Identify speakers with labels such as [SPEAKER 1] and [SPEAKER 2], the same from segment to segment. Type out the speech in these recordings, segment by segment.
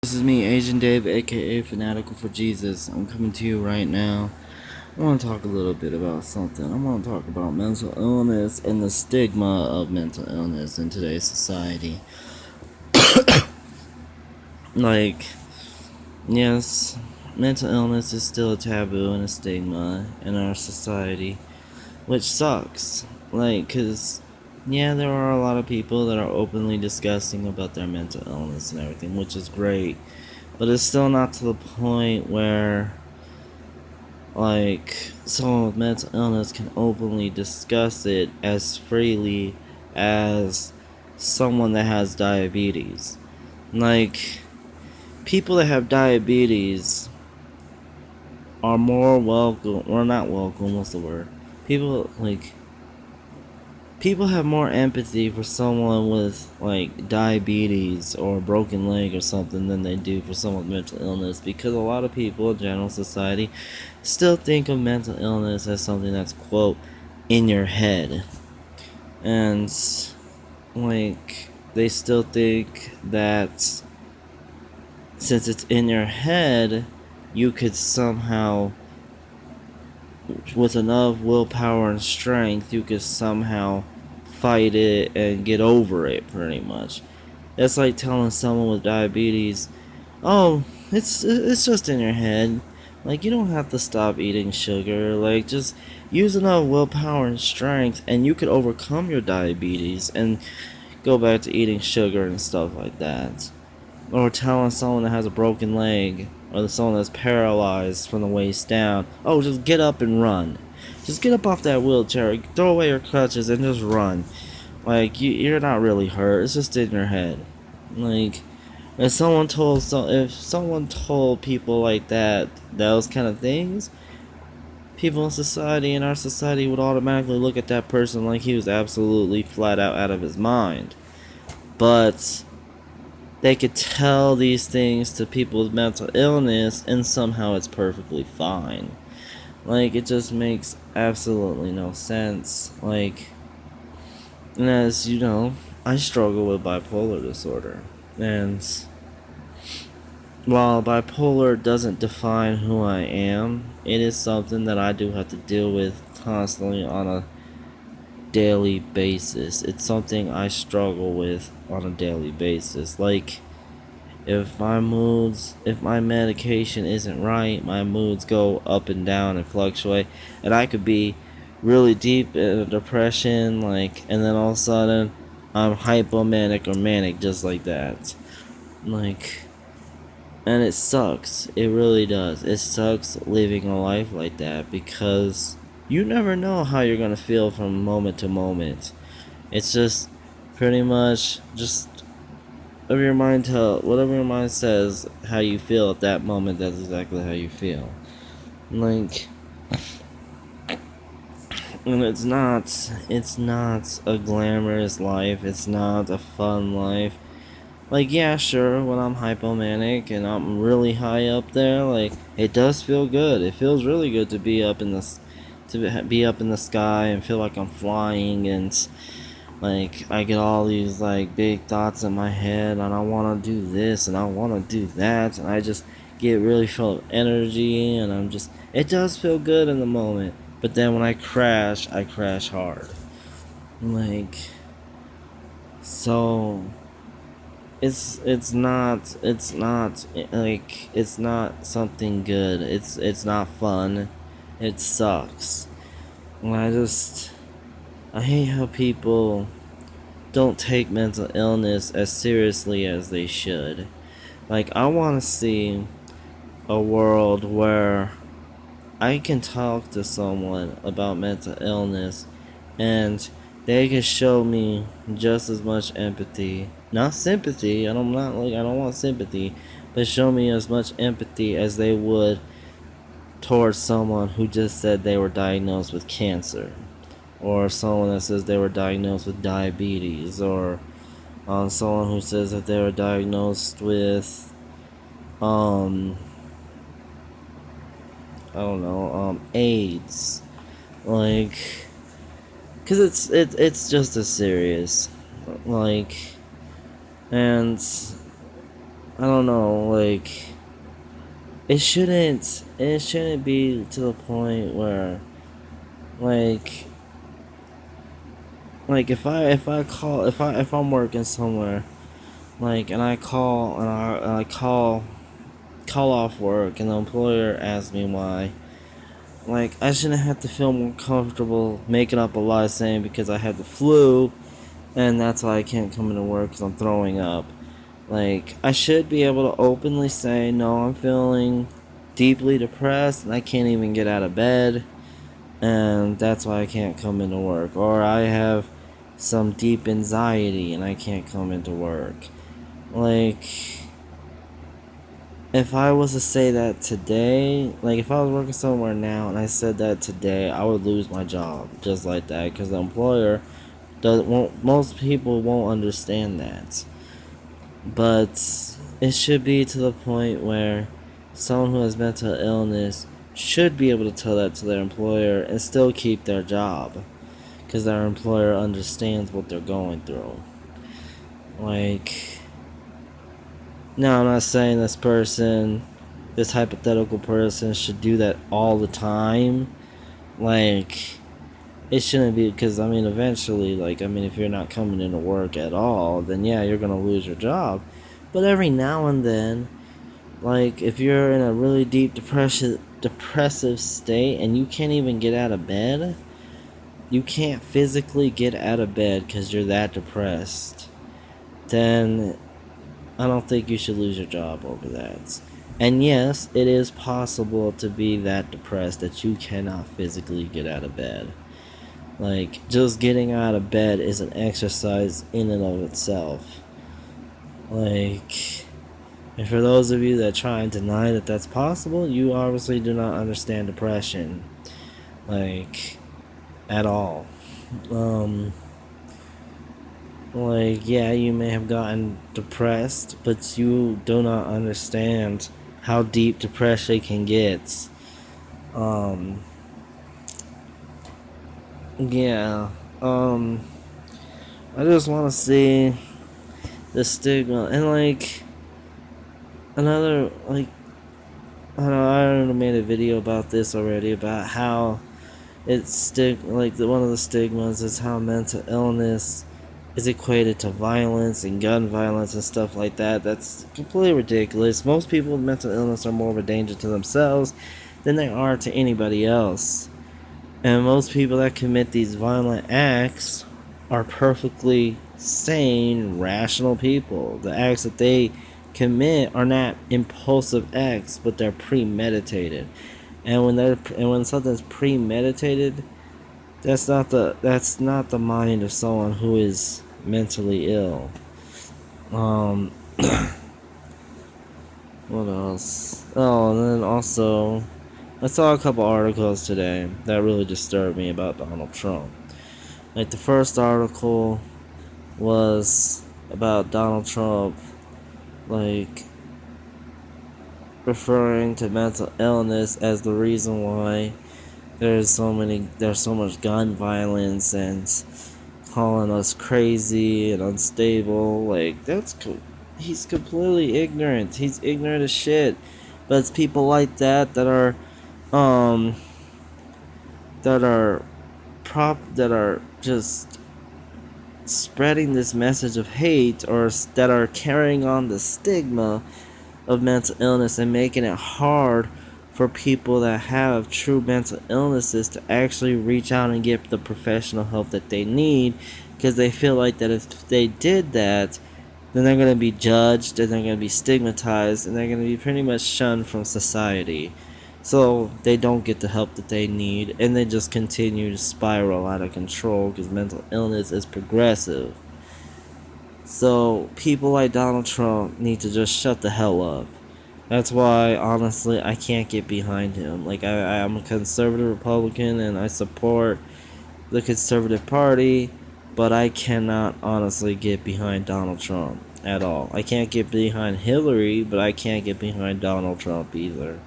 [SPEAKER 1] This is me, Asian Dave, aka Fanatical for Jesus. I'm coming to you right now. I want to talk a little bit about something. I want to talk about mental illness and the stigma of mental illness in today's society. Like, yes, mental illness is still a taboo and a stigma in our society, which sucks. Like, cause, yeah, there are a lot of people that are openly discussing about their mental illness and everything, which is great. But it's still not to the point where, like, someone with mental illness can openly discuss it as freely as someone that has diabetes. Like, people that have diabetes are more welcome, or not welcome, what's the word? People have more empathy for someone with, like, diabetes or a broken leg or something than they do for someone with mental illness, because a lot of people in general society still think of mental illness as something that's, quote, in your head. And, like, they still think that since it's in your head, you could somehow, with enough willpower and strength, you could somehow fight it and get over it, pretty much. That's like telling someone with diabetes, oh, it's just in your head. Like, you don't have to stop eating sugar. Like, just use enough willpower and strength, and you could overcome your diabetes and go back to eating sugar and stuff like that. Or telling someone that has a broken leg, or someone that's paralyzed from the waist down, oh, just get up and run. Just get up off that wheelchair, throw away your crutches, and just run. Like, you're not really hurt, it's just in your head. Like, if someone told people like that, those kind of things, people in society, in our society, would automatically look at that person like he was absolutely flat out of his mind. But they could tell these things to people with mental illness, and somehow it's perfectly fine. Like, it just makes absolutely no sense. Like, and as you know, I struggle with bipolar disorder. And while bipolar doesn't define who I am, it is something that I do have to deal with constantly on a daily basis. It's something I struggle with on a daily basis. Like, if my medication isn't right, my moods go up and down and fluctuate, and I could be really deep in a depression, like, and then all of a sudden I'm hypomanic or manic just like that. Like, and it sucks. It really does. It sucks living a life like that, because you never know how you're gonna feel from moment to moment. It's just pretty much just whatever your mind says how you feel at that moment, that's exactly how you feel. Like, and it's not a glamorous life, it's not a fun life. Like, yeah, sure, when I'm hypomanic and I'm really high up there, like, it does feel good. It feels really good to be up in the sky and feel like I'm flying, and like, I get all these, like, big thoughts in my head, and I want to do this, and I want to do that, and I just get really full of energy, and it does feel good in the moment. But then when I crash hard. Like, so, it's not something good. It's not fun. It sucks. And I hate how people don't take mental illness as seriously as they should. Like, I want to see a world where I can talk to someone about mental illness, and they can show me just as much empathy, not sympathy. I don't want sympathy, but show me as much empathy as they would towards someone who just said they were diagnosed with cancer, or someone that says they were diagnosed with diabetes, or on someone who says that they were diagnosed with, I don't know, AIDS. Like, cause it's just as serious. Like, and I don't know, like it shouldn't be to the point where like if I'm working somewhere, like, and I call off work and the employer asks me why, like, I shouldn't have to feel more comfortable making up a lie saying because I had the flu and that's why I can't come into work because I'm throwing up. Like, I should be able to openly say, no, I'm feeling deeply depressed and I can't even get out of bed, and that's why I can't come into work. Or I have some deep anxiety and I can't come into work. Like, if I was to say that today, like if I was working somewhere now and I said that today, I would lose my job just like that because the employer won't, most people won't understand that. But it should be to the point where someone who has mental illness should be able to tell that to their employer and still keep their job because their employer understands what they're going through. Like, now I'm not saying this hypothetical person should do that all the time. Like, it shouldn't be, because I mean, eventually, like, I mean, if you're not coming into work at all, then yeah, you're gonna lose your job. But every now and then, like, if you're in a really deep depressive state and you can't even get out of bed, you can't physically get out of bed because you're that depressed, then I don't think you should lose your job over that. And yes, it is possible to be that depressed that you cannot physically get out of bed. Like, just getting out of bed is an exercise in and of itself. Like, and for those of you that try and deny that that's possible, you obviously do not understand depression. Like, at all. Like, yeah, you may have gotten depressed, but you do not understand how deep depression can get. Um, yeah. I just want to see the stigma and like another like I already made a video about this already about how one of the stigmas is how mental illness is equated to violence and gun violence and stuff like that. That's completely ridiculous. Most people with mental illness are more of a danger to themselves than they are to anybody else. And most people that commit these violent acts are perfectly sane, rational people. The acts that they commit are not impulsive acts, but they're premeditated. And when something's premeditated, that's not the mind of someone who is mentally ill. Um, what else? Oh, and then also, I saw a couple articles today that really disturbed me about Donald Trump. Like, the first article was about Donald Trump, like, referring to mental illness as the reason why there's so much gun violence, and calling us crazy and unstable. Like, he's completely ignorant. He's ignorant as shit. But it's people like um that are that are just spreading this message of hate, or that are carrying on the stigma of mental illness and making it hard for people that have true mental illnesses to actually reach out and get the professional help that they need, because they feel like that if they did that, then they're going to be judged and they're going to be stigmatized and they're going to be pretty much shunned from society. So they don't get the help that they need, and they just continue to spiral out of control because mental illness is progressive. So people like Donald Trump need to just shut the hell up. That's why, honestly, I can't get behind him. Like, I'm a conservative Republican and I support the Conservative Party, but I cannot honestly get behind Donald Trump at all. I can't get behind Hillary, but I can't get behind Donald Trump either.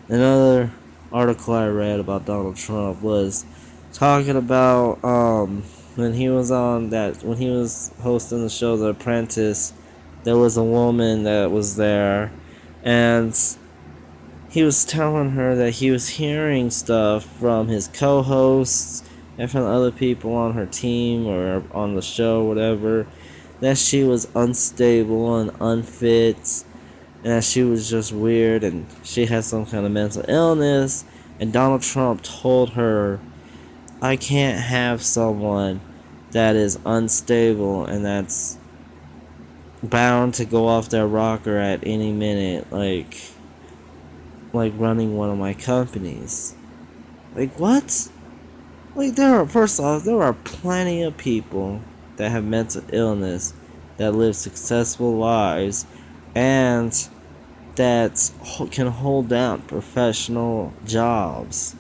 [SPEAKER 1] Another article I read about Donald Trump was talking about when he was hosting the show The Apprentice, there was a woman that was there, and he was telling her that he was hearing stuff from his co-hosts and from other people on her team or on the show, whatever, that she was unstable and unfit, and that she was just weird and she had some kind of mental illness. And Donald Trump told her, I can't have someone that is unstable and that's bound to go off their rocker at any minute, like running one of my companies. Like, what? Like, first off, there are plenty of people that have mental illness that live successful lives and that can hold down professional jobs.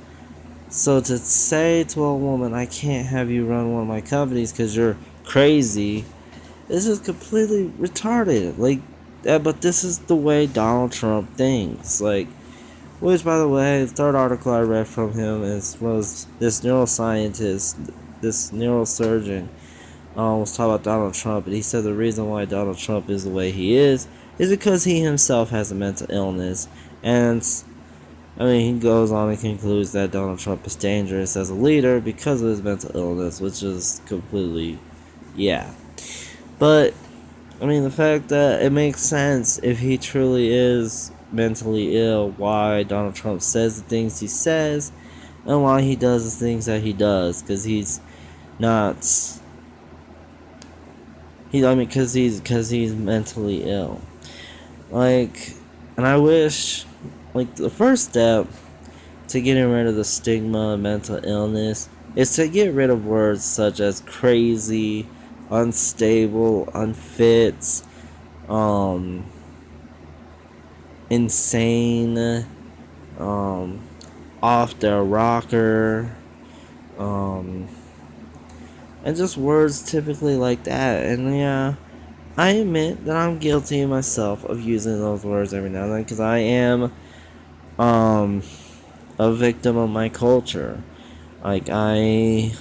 [SPEAKER 1] So to say to a woman, I can't have you run one of my companies because you're crazy, this is completely retarded. Like, but this is the way Donald Trump thinks. Like, which, by the way, the third article I read from him was this neuroscientist, this neurosurgeon, was talking about Donald Trump, and he said the reason why Donald Trump is the way he is because he himself has a mental illness. And I mean, he goes on and concludes that Donald Trump is dangerous as a leader because of his mental illness, which is completely, yeah. But I mean, the fact that it makes sense if he truly is mentally ill, why Donald Trump says the things he says, and why he does the things that he does, because he's not. Because he's mentally ill. Like, and I wish, like, the first step to getting rid of the stigma of mental illness is to get rid of words such as crazy, unstable, unfit, insane, off their rocker, and just words typically like that. And yeah, I admit that I'm guilty myself of using those words every now and then because I am a victim of my culture. Like, I'm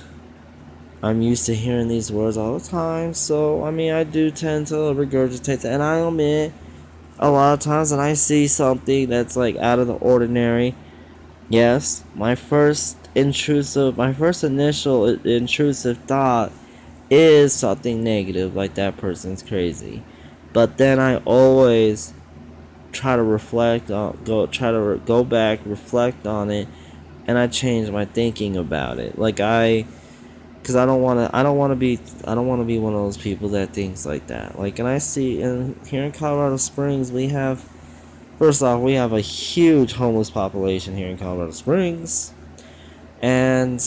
[SPEAKER 1] used to hearing these words all the time, so I mean, I do tend to regurgitate that. And I admit a lot of times that I see something that's like out of the ordinary, yes, my first initial intrusive thought is something negative, like that person's crazy. But then I always try to go back, reflect on it, and I change my thinking about it. Because I don't want to be one of those people that thinks like that. Like, and I see, and here in Colorado Springs, first off, we have a huge homeless population here in Colorado Springs, and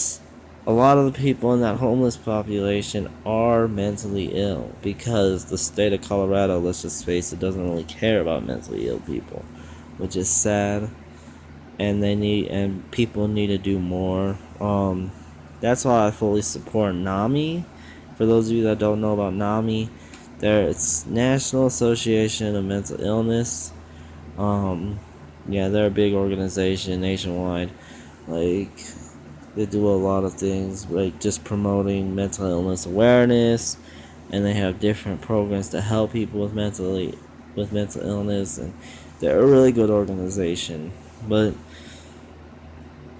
[SPEAKER 1] a lot of the people in that homeless population are mentally ill because the state of Colorado, let's just face it, doesn't really care about mentally ill people, which is sad. And people need to do more. That's why I fully support NAMI. For those of you that don't know about NAMI, it's National Association of Mental Illness. Yeah, they're a big organization nationwide. Like, they do a lot of things, like just promoting mental illness awareness, and they have different programs to help people with mental illness, and they're a really good organization. But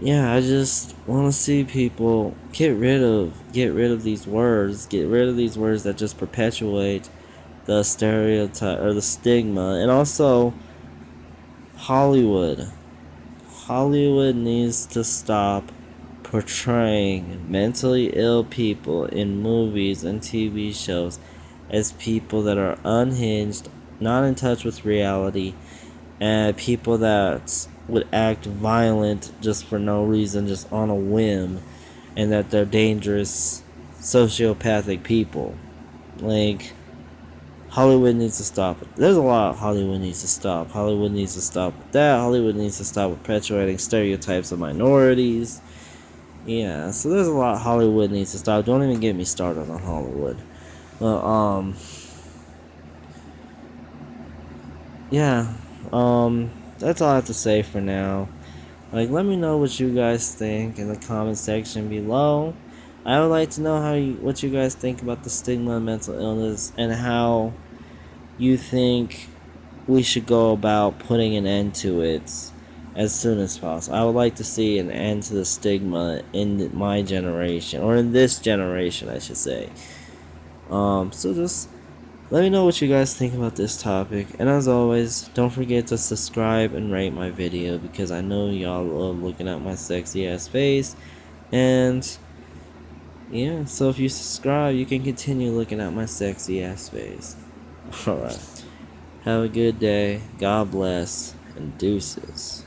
[SPEAKER 1] yeah, I just want to see people get rid of these words, that just perpetuate the stereotype or the stigma. And also, Hollywood needs to stop portraying mentally ill people in movies and TV shows as people that are unhinged, not in touch with reality, and people that would act violent just for no reason, just on a whim, and that they're dangerous sociopathic people. Like, Hollywood needs to stop it. There's a lot Hollywood needs to stop. Hollywood needs to stop with that. Hollywood needs to stop perpetuating stereotypes of minorities. Yeah, so there's a lot Hollywood needs to stop. Don't even get me started on Hollywood. But, yeah, that's all I have to say for now. Like, let me know what you guys think in the comment section below. I would like to know what you guys think about the stigma of mental illness, and how you think we should go about putting an end to it as soon as possible. I would like to see an end to the stigma in my generation, or in this generation, I should say. So just let me know what you guys think about this topic, and as always, don't forget to subscribe and rate my video, because I know y'all love looking at my sexy ass face, and yeah, so if you subscribe, you can continue looking at my sexy ass face. Alright. Have a good day. God bless. And deuces.